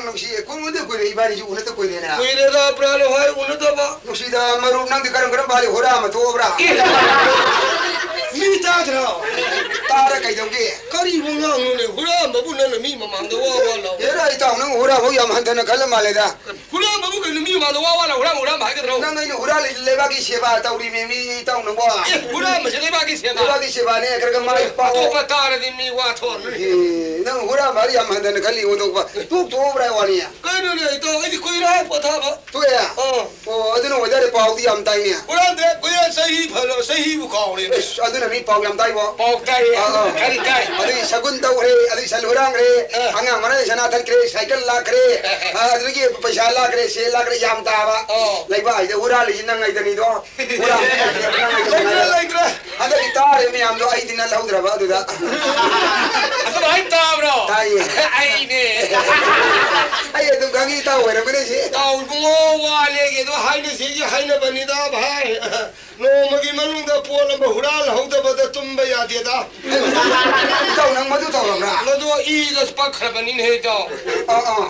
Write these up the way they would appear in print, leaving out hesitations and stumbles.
ꯅꯨꯡꯁꯤ ꯀꯨꯏꯗ ꯀꯨꯏꯔꯦ 이발이지 오늘도 ꯀꯨꯏꯔꯦꯅ ꯀꯨꯏꯔꯦꯗ ꯄ꯭ꯔꯥꯅ ꯍꯣꯏ 우는다봐 ꯅꯨꯡꯁꯤꯗ ꯃꯔꯨꯞ ꯅꯪꯗꯤ ꯀꯔꯝ 바리 호라 아마 도어브라 미 따더라 따라 가이동게 까리 봉랑노네 호라 마부는 미 마망도 와와라 얘라 이따 너 호라 보기 안 한다는 갈라 말래다 호라 마부는 미 마도 와와라 호라 마이더라 너는 호라 레바기 셰바 따우리 미미 따우는 거 호라 마세 레바기 세바 레바기 셰바네 그러가 말이 빠고 또 빠따라디 미 와토 너 호라 말이 안 한다는 갈리 오도 봐 뚝 도브라 와니야 그러네 또 어디 거이라 빠타봐 또야 어디는 어디에 빠우디 안 따이냐 호라데 거야 서히 벌어 서히 부가오네 어디는 미 빠우 안 따이고 빠우다이 가리 가이 어디 사군다 그래 어디 살호랑 그래 항상 말하는 전화탄 그래 사이클 라 그래 어디게 पैसा ला करे से ला करे याम तावा लाइबा इदे उरा ले जिन्ना ngai दनी दो उरा लाइकरा अदा गिटार में हम दो आई दिन लाउद्रा बा दुदा अदा भाई ताब्रो ताई आई ने आई तुम गांगी ता होरे मने से ताउ बुंगो वाले के तो हाई ने से जी हाई ने बनीदा भाई नो मगी मनुंग दा पोल म हुराल हौदा बद तुम बे यादे दा ताउ नंग मधु ताउ रबरा मधु ई दस पखर बनी ने तो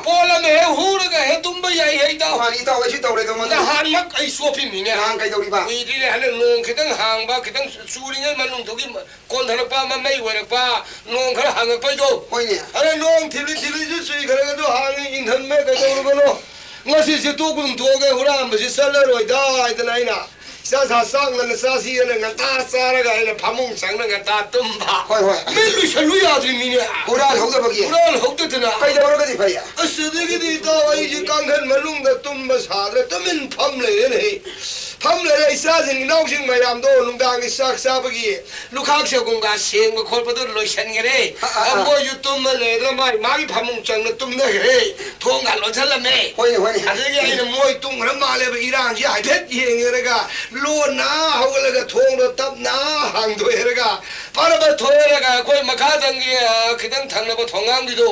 पोल में हुर के है तुम बे याई है तो हानी ताउ वैसी ताउ रे तो मन हान मक आई सोफी मिने हां कई दौड़ी बा ई दी हने नोंग खितंग हांग बा खितंग सूरिने मनुंग तो की कोन धरक पा म मई वरक पा नोंग खर हांग पई दो होइने अरे नोंग थिली थिली जु सुई खर तो हांग इंधन में कई दौड़ बनो ngasi se to gun to ge huram ba se salaroi da idana ina sa sang na sa si na ngata sa ra ga ina phamung sang na ngata tum ba hoi hoi me lu chalu ya dri mi ne hural hauda bagi hural hauda tana kai dawra ga di phaya asde gi di to ai ji kang khan malung da tum ba sa ra tamin pham le ne pham le ai sa jing nau jing mai ram do lung dang gi sak sa ba gi lu khak se gung ga seng ba khol pa do loi san ge re mo yu tum le ra mai ma gi phamung chang na tum na ge thong ga lo chal la me hoine hoine अरे ये इन मोई तुम रमाले बे ईरान जी हाइट ये इंगेरेगा लो ना होगलेगा थोंग दो तब ना हांग दो हेरेगा पर बे थोरेगा कोई मखा दंगी किदंग थंग बे थोंगांग दी दो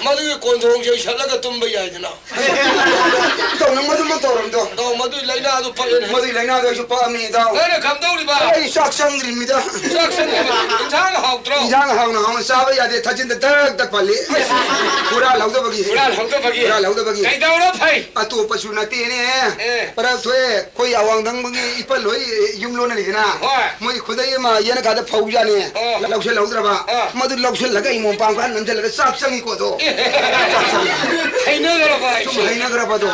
मधु कोन थोंग जे छलगा तुम बे याय जना तो नंग मधु मत तोरम दो तो मधु लेना दो पगन मधु लेना दो पा मी दो अरे कम दौड़ी बा ए शक संग रि मी दो शक संग इंसान हाउ त्रो इंसान हाउ ना हम साबे यादे थजिन दक दक पल्ली पूरा लौदो बगी पूरा लौदो बगी कई दौड़ो भाई अतो पशु नते ने पर थोए कोई अवांग दंग बगी इपल होई युम लोने लिजना मोई खुदाई मा येन कादा फौजा ने लौसे लौद्रबा मधु लौसे लगा इमो पांग का नमसे लगा साफ संगी को दो हैने गरा भाई तुम हैने गरा बदो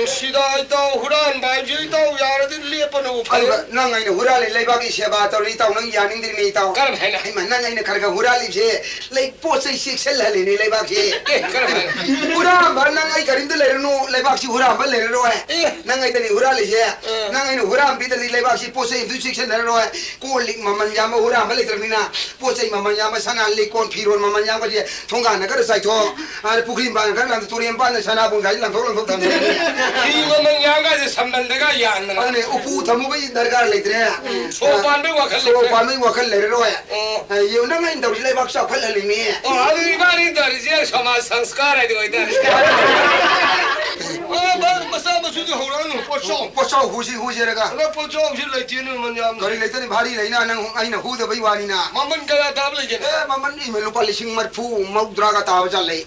सीधा तो हुरान भाई जी तो यार दिन लेपन हो भाई नंग आइने हुराले लेबागी सेवा तौरी ताउ नंग यानिंग दिर नि ताउ कर भाई है मन नंग आइने खरगा हुराली से ले पोसै सिक्सेल हले नि लेबागी कर भाई पूरा भर नंग आई करिंद लेरनो लेबागी हुरा बल लेरो है नंग आई तनी हुराले से नंग आइने हुरा बिदर नि लेबागी पोसै दु सिक्सेल लेरो है को लिक ममन याम हुरा बल लेत्रमिना पोसै ममन याम सना ले कोन फिरोन ममन याम के थोंगा नगर साइथो अरे पुखरी बान कर नं तुरियम पान सना बुन गाई लंथो थम की ममन याम का संबंध का यान ना अने उपु थमु बई दरगार लेत्रे सोपान में वखल लेरो है यो नंग आइन दौरी लेबाग सा खल लेनी ओ अरे बारी दर जे समाज संस्कार है दो इधर ओ बस मसा मसुद होरान पोचो हुसी रेगा अरे पोचो हुसी लेतिन मन याम गरी लेतनी भारी लेना नंग आइन हुद बई वानी ना ममन का ताब लेके ममन इ मेलु पाली सिंग मरफू मौद्रा का ताव चले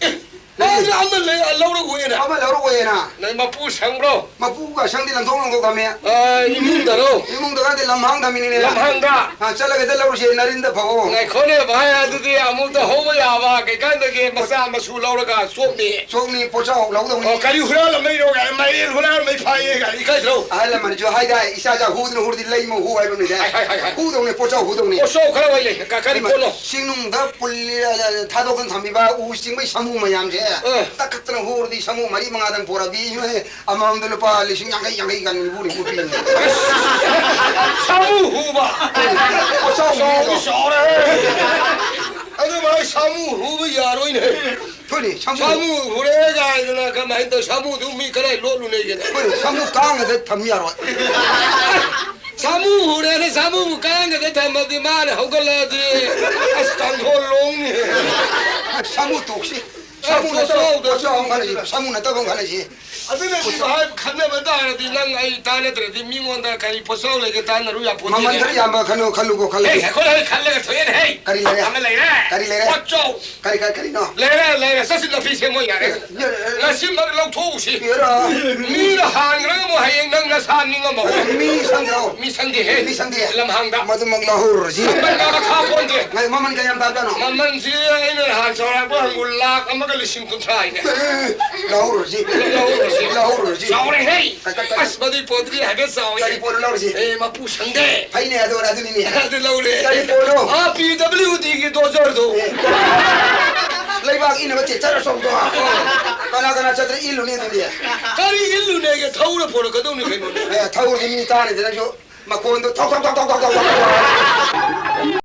अरे अमल ले लौरो होएना अब लौरो होएना नहीं मपू संग्रो मपू का संग लंथों लंथो कमे इमुंग दरो इमुंग दगा दे लमहांग दमिनी ने लमहांग दा हां चल के लौरो से नरिंद भगो नहीं खोने भाई अदुदी अमु तो होबो यावा के कांद के मसा मसु लौरो का सोकनी पोचो लौदो ओ करी हुरा लमै रोगा मै हुरा मै फाइएगा इका थ्रो आला मन जो हाय दाई इसा जा हुद न हुर्दी लै म हु आइ बने दे हुदो ने पोचो हुदो ने पोचो खरा वइले का करी बोलो सिंगनुंग द पुल्ली थादो गन थमिबा उ सिंगबै समु मयाम जे तकतन हुर्दी समु मरी मंगादन पोरा बी हे अमाम द लपा लिसिंग यांगै गन बुरी बुटी समु हुबा पोचो सोरे अरे भाई समु हुब यारो ने थोनी समु हुरेगा इतना कमाई तो समु तुम करे लोलु नहीं के समु कांग दे थम यारो समु हुरे ने समु कांग दे थम दि मान होगल दि अस्तंग हो लोंग समु तोक्सी 사무나 떠 가는지 사무나 떠 가는지 아들은 지금 칸내면 따라디 난 아이 따내더라디 민원다 가이 포서울에게 따나루야 보내 마만들이 아마 갈루고 헤이 그래 칼레가 더해 헤이 가리레 아멜레레 가리레 어쩌 가리 너 레레 사실 높이 뭐야 나 신발 럭토우시 여라 미나 한이랑 뭐 하행당 나 산닝가 뭐 미상도 미상디 해 미상디 람항다 마드먹 라후르지 내가 가본데 나 마만 가양 답잖아 만만지 이는 한서라고 한글락 아마가 리싱 차이네 라후르지 라후르지 사오래 헤이 아스바디 포드리 하겠어 가리 보러 라후르지 에이 마 부상데 파이네 아도라드니니 아들 라우레 가리 보러 아 PWD 게 도저도 레이박 이는 거 제자로 좀 더. 가나 저들 일로 내는데. 가리 일로 내게 타오르 보러 가도니 되는 예, 타오르니 따네 되나 저. 막 고온도 톡톡톡톡톡톡.